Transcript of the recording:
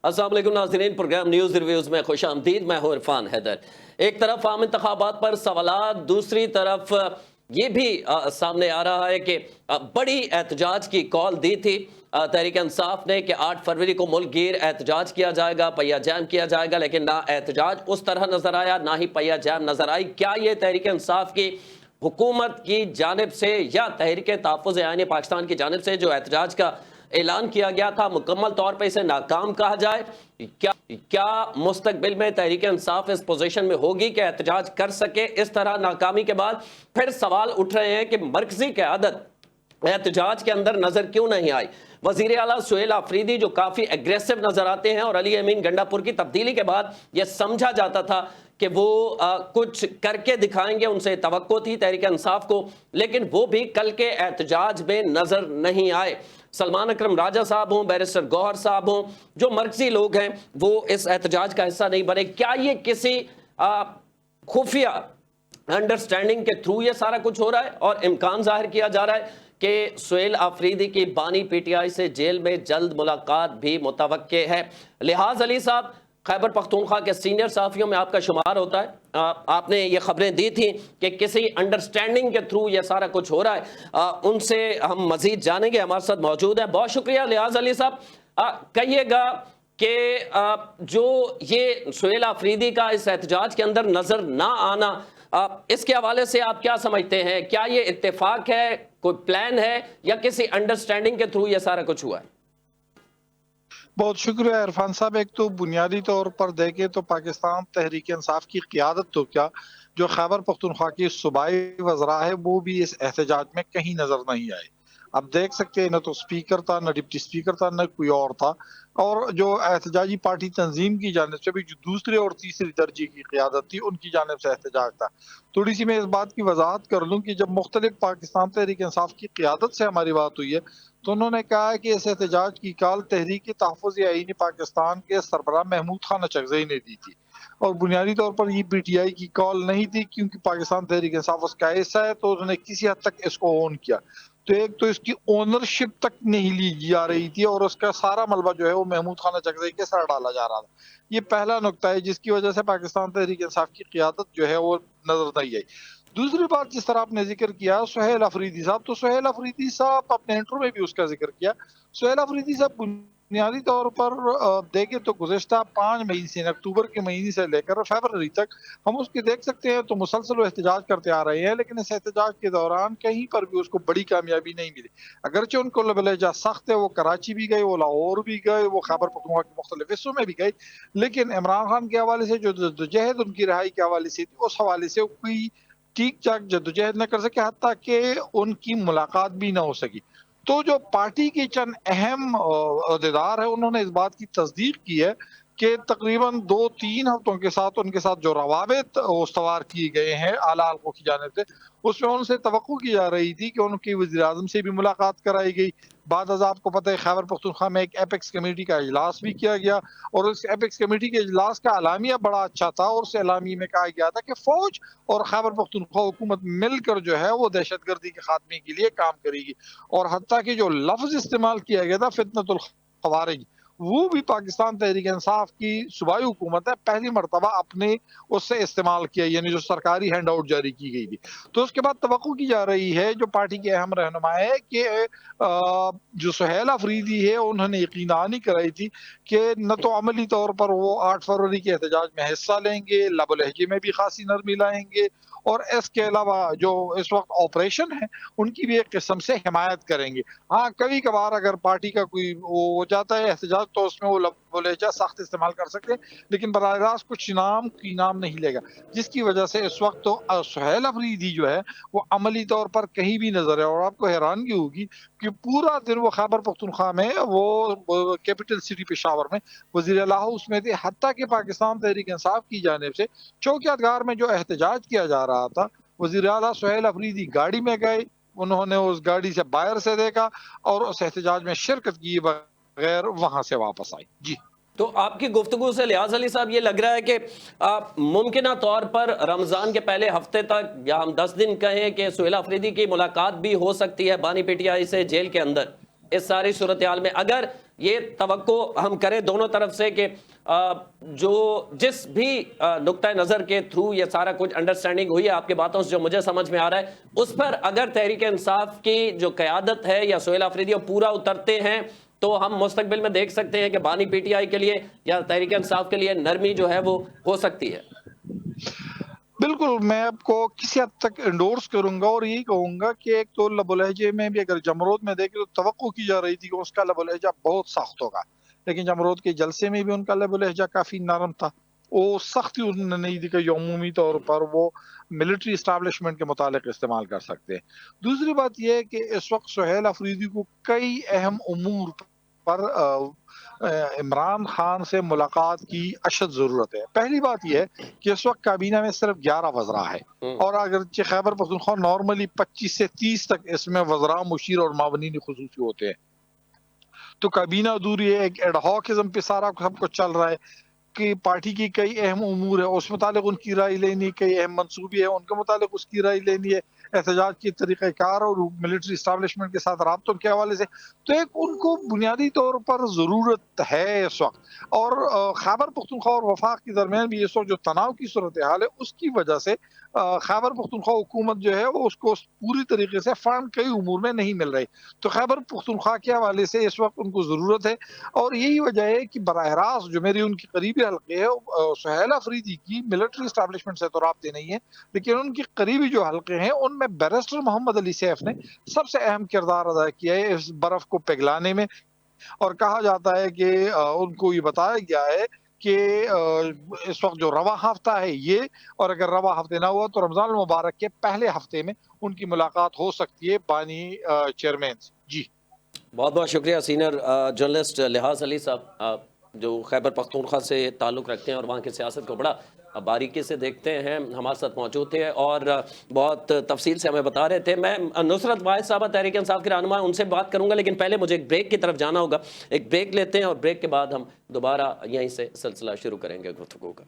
السلام علیکم ناظرین، پروگرام نیوز ریویوز میں خوش آمدید۔ میں ہوں عرفان حیدر۔ ایک طرف عام انتخابات پر سوالات، دوسری طرف یہ بھی سامنے آ رہا ہے کہ بڑی احتجاج کی کال دی تھی تحریک انصاف نے کہ 8 فروری کو ملک گیر احتجاج کیا جائے گا، پہیہ جام کیا جائے گا، لیکن نہ احتجاج اس طرح نظر آیا، نہ ہی پہیہ جام نظر آئی۔ کیا یہ تحریک انصاف کی حکومت کی جانب سے یا تحریک تحفظ آئین پاکستان کی جانب سے جو احتجاج کا اعلان کیا گیا تھا مکمل طور پہ اسے ناکام کہا جائے؟ کیا مستقبل میں تحریک انصاف اس پوزیشن میں ہوگی کہ احتجاج کر سکے؟ اس طرح ناکامی کے بعد پھر سوال اٹھ رہے ہیں کہ مرکزی قیادت احتجاج کے اندر نظر کیوں نہیں آئی؟ وزیر اعلیٰ سہیل آفریدی جو کافی ایگریسو نظر آتے ہیں، اور علی امین گنڈا پور کی تبدیلی کے بعد یہ سمجھا جاتا تھا کہ وہ کچھ کر کے دکھائیں گے، ان سے توقع تھی تحریک انصاف کو، لیکن وہ بھی کل کے احتجاج میں نظر نہیں آئے۔ سلمان اکرم راجہ صاحب ہوں، بیرسٹر گوہر صاحب ہوں، جو مرکزی لوگ ہیں، وہ اس احتجاج کا حصہ نہیں بنے۔ کیا یہ کسی خفیہ انڈرسٹینڈنگ کے تھرو یہ سارا کچھ ہو رہا ہے اور امکان ظاہر کیا جا رہا ہے کہ سہیل آفریدی کی بانی پی ٹی آئی سے جیل میں جلد ملاقات بھی متوقع ہے؟ لحاظ علی صاحب، خیبر پختونخوا کے سینئر صحافیوں میں آپ کا شمار ہوتا ہے، آپ نے یہ خبریں دی تھیں کہ کسی انڈرسٹینڈنگ کے تھرو یہ سارا کچھ ہو رہا ہے، ان سے ہم مزید جانیں گے۔ ہمارے ساتھ موجود ہیں، بہت شکریہ لحاظ علی صاحب۔ کہیے گا کہ جو یہ سہیل آفریدی کا اس احتجاج کے اندر نظر نہ آنا، اس کے حوالے سے آپ کیا سمجھتے ہیں؟ کیا یہ اتفاق ہے، کوئی پلان ہے، یا کسی انڈرسٹینڈنگ کے تھرو یہ سارا کچھ ہوا ہے؟ بہت شکریہ عرفان صاحب۔ ایک تو بنیادی طور پر دیکھیں تو پاکستان تحریک انصاف کی قیادت تو کیا، جو خیبر پختونخوا کی صوبائی وزراء ہے وہ بھی اس احتجاج میں کہیں نظر نہیں آئے۔ اب دیکھ سکتے ہیں نہ تو سپیکر تھا، نہ ڈپٹی سپیکر تھا، نہ کوئی اور تھا، اور جو احتجاجی پارٹی تنظیم کی جانب سے بھی جو دوسرے اور تیسری درجے کی قیادت تھی ان کی جانب سے احتجاج تھا۔ تھوڑی سی میں اس بات کی وضاحت کر لوں کہ جب مختلف پاکستان تحریک انصاف کی قیادت سے ہماری بات ہوئی ہے تو انہوں نے کہا ہے کہ اس احتجاج کی کال تحریک تحفظ آئین پاکستان کے سربراہ محمود خان اچکزئی نے دی تھی، اور بنیادی طور پر یہ پی ٹی آئی کی کال نہیں تھی، کیونکہ پاکستان تحریک انصاف اس کا حصہ ہے تو انہوں نے کسی حد تک اس کو اون کیا۔ تو ایک تو اس کی اونرشپ تک نہیں لی جا رہی تھی اور اس کا سارا ملبہ جو ہے وہ محمود خان اچکزئی کے سر ڈالا جا رہا تھا۔ یہ پہلا نقطہ ہے جس کی وجہ سے پاکستان تحریک انصاف کی قیادت جو ہے وہ نظر نہیں آئی۔ دوسری بات جس طرح آپ نے ذکر کیا سہیل آفریدی صاحب، تو سہیل آفریدی صاحب اپنے انٹرو میں بھی اس کا ذکر کیا۔ سہیل آفریدی صاحب بنیادی طور پر دیکھیں تو گزشتہ 5 مئی سے، اکتوبر کے مہینے سے لے کر فروری تک ہم اس کے دیکھ سکتے ہیں تو مسلسل وہ احتجاج کرتے آ رہے ہیں، لیکن اس احتجاج کے دوران کہیں پر بھی اس کو بڑی کامیابی نہیں ملی۔ اگرچہ ان کو لہجہ سخت ہے، وہ کراچی بھی گئے، وہ لاہور بھی گئے، وہ خیبر پختونخوا کے مختلف حصوں میں بھی گئے، لیکن عمران خان کے حوالے سے جو جدوجہد ان کی رہائی کے حوالے سے تھی، اس حوالے سے کوئی ٹھیک ٹھاک جدوجہد نہ کر سکے، حتیٰ کہ ان کی ملاقات بھی نہ ہو سکی۔ تو جو پارٹی کے چند اہم عہدیدار ہیں انہوں نے اس بات کی تصدیق کی ہے کہ تقریباً 2-3 ہفتوں کے ساتھ ان کے ساتھ جو روابط استوار کیے گئے ہیں اعلیٰ حلقوں کی جانب سے، اس میں ان سے توقع کی جا رہی تھی کہ ان کی وزیر اعظم سے بھی ملاقات کرائی گئی۔ بعد از آپ کو پتہ ہے خیبر پختونخوا میں ایک ایپیکس کمیٹی کا اجلاس بھی کیا گیا، اور اس ایپیکس کمیٹی کے اجلاس کا اعلامیہ بڑا اچھا تھا، اور اس اعلامیہ میں کہا گیا تھا کہ فوج اور خیبر پختونخوا حکومت مل کر جو ہے وہ دہشت گردی کے خاتمے کے لیے کام کرے گی، اور حتیٰ کہ جو لفظ استعمال کیا گیا تھا فتنۃ الخوارج، وہ بھی پاکستان تحریک انصاف کی صوبائی حکومت ہے پہلی مرتبہ اپنے اس سے استعمال کیا، یعنی جو سرکاری ہینڈ آؤٹ جاری کی گئی تھی۔ تو اس کے بعد توقع کی جا رہی ہے جو پارٹی کے اہم رہنما ہے کہ جو سہیل آفریدی ہے انہوں نے یقین دہانی کرائی تھی کہ نہ تو عملی طور پر وہ 8 فروری کے احتجاج میں حصہ لیں گے، لب و لہجے میں بھی خاصی نرمی لائیں گے، اور اس کے علاوہ جو اس وقت آپریشن ہے ان کی بھی ایک قسم سے حمایت کریں گے۔ ہاں کبھی کبھار اگر پارٹی کا کوئی وہ ہو جاتا ہے احتجاج تو اس میں وہ لب و لہجہ سخت استعمال کر سکتے ہیں، لیکن براہ راست کچھ انعام نہیں لے گا، جس کی وجہ سے اس وقت تو سہیل آفریدی جو ہے وہ عملی طور پر کہیں بھی نظر ہے۔ اور آپ کو حیرانگی ہوگی کہ پورا دن وہ خیبر پختونخوا میں، وہ کیپٹل سٹی پشاور میں وزیر اعلیٰ ہاؤس میں تھے، حتیٰ کہ پاکستان تحریک انصاف کی جانب سے چوکیات گار میں جو احتجاج کیا جا رہا تھا، وزیر اعلیٰ سہیل آفریدی گاڑی میں گئے، انہوں نے اس گاڑی سے باہر سے دیکھا اور اس احتجاج میں شرکت کیے بغیر وہاں سے واپس آئے۔ جی تو آپ کی گفتگو سے لحاظ علی صاحب یہ لگ رہا ہے کہ ممکنہ طور پر رمضان کے پہلے ہفتے تک، یا ہم 10 دن کہیں کہ سہیل آفریدی کی ملاقات بھی ہو سکتی ہے بانی پی ٹی آئی سے جیل کے اندر؟ اس ساری صورتحال میں اگر یہ توقع ہم کریں دونوں طرف سے کہ جو جس بھی نقطہ نظر کے تھرو یہ سارا کچھ انڈرسٹینڈنگ ہوئی ہے آپ کے باتوں سے جو مجھے سمجھ میں آ رہا ہے اس پر اگر تحریک انصاف کی جو قیادت ہے یا سہیل آفریدی وہ پورا اترتے ہیں تو ہم مستقبل میں دیکھ سکتے ہیں کہ بانی پی ٹی آئی کے لیے یا تحریک انصاف کے لیے نرمی جو ہے وہ ہو سکتی ہے. بالکل میں آپ کو کسی حد تک انڈورس کروں گا اور یہی کہوں گا کہ ایک تو لب و لہجے میں بھی اگر جمرود میں دیکھیں تو توقع کی جا رہی تھی کہ اس کا لب و لہجہ بہت سخت ہوگا، لیکن جمرود کے جلسے میں بھی ان کا لب و لہجہ کافی نرم تھا. وہ سختی انہوں نے نہیں دکھائی جو عمومی طور پر وہ ملٹری اسٹیبلشمنٹ کے متعلق استعمال کر سکتے ہیں. دوسری بات یہ ہے کہ اس وقت سہیل آفریدی کو کئی اہم امور پر عمران خان سے ملاقات کی اشد ضرورت ہے. پہلی بات یہ ہے کہ اس وقت کابینہ میں صرف 11 وزراء ہے اور اگرچہ خیبر پختونخوا نارملی 25 سے 30 تک اس میں وزراء مشیر اور معاونین خصوصی ہوتے ہیں، تو کابینہ ادھوری ہے. ایک ایڈ ہاکزم پہ سارا سب کچھ چل رہا ہے کہ پارٹی کی کئی اہم امور ہے اس متعلق ان کی رائے لینی ہے، کئی اہم منصوبے ہیں ان کے متعلق اس کی رائے لینی ہے، احتجاج کی طریقہ کار اور ملٹری اسٹیبلشمنٹ کے ساتھ رابطوں کے حوالے سے. تو ایک ان کو بنیادی طور پر ضرورت ہے اس وقت. اور خیبر پختونخوا اور وفاق کے درمیان بھی اس وقت جو تناؤ کی صورتحال ہے اس کی وجہ سے خیبر پختونخوا حکومت جو ہے وہ اس کو پوری طریقے سے فنڈ کئی امور میں نہیں مل رہی. تو خیبر پختونخوا کے حوالے سے اس وقت ان کو ضرورت ہے اور یہی وجہ ہے کہ براہ راست جو میری ان کی قریبی حلقے ہے سہیل آفریدی کی ملٹری اسٹیبلشمنٹ سے تو رابطے نہیں ہیں، لیکن ان کی قریبی جو حلقے ہیں ان میں بیرسٹر محمد علی سیف نے سب سے اہم کردار ادا کیا ہے اس برف کو پگھلانے میں. اور کہا جاتا ہے کہ ان کو یہ بتایا گیا ہے کہ اس وقت جو رواں ہفتہ ہے یہ، اور اگر رواں ہفتے نہ ہوا تو رمضان المبارک کے پہلے ہفتے میں ان کی ملاقات ہو سکتی ہے بانی چیئرمین سے. جی بہت بہت شکریہ سینئر جرنلسٹ لحاظ علی صاحب جو خیبر پختونخوا سے تعلق رکھتے ہیں اور وہاں کی سیاست کو بڑا باریکی سے دیکھتے ہیں، ہمارے ساتھ موجود تھے اور بہت تفصیل سے ہمیں بتا رہے تھے. میں نصرت واحد صاحبہ تحریک انصاف کے رہنما ان سے بات کروں گا، لیکن پہلے مجھے ایک بریک کی طرف جانا ہوگا. ایک بریک لیتے ہیں اور بریک کے بعد ہم دوبارہ یہیں سے سلسلہ شروع کریں گے گفتگو کا.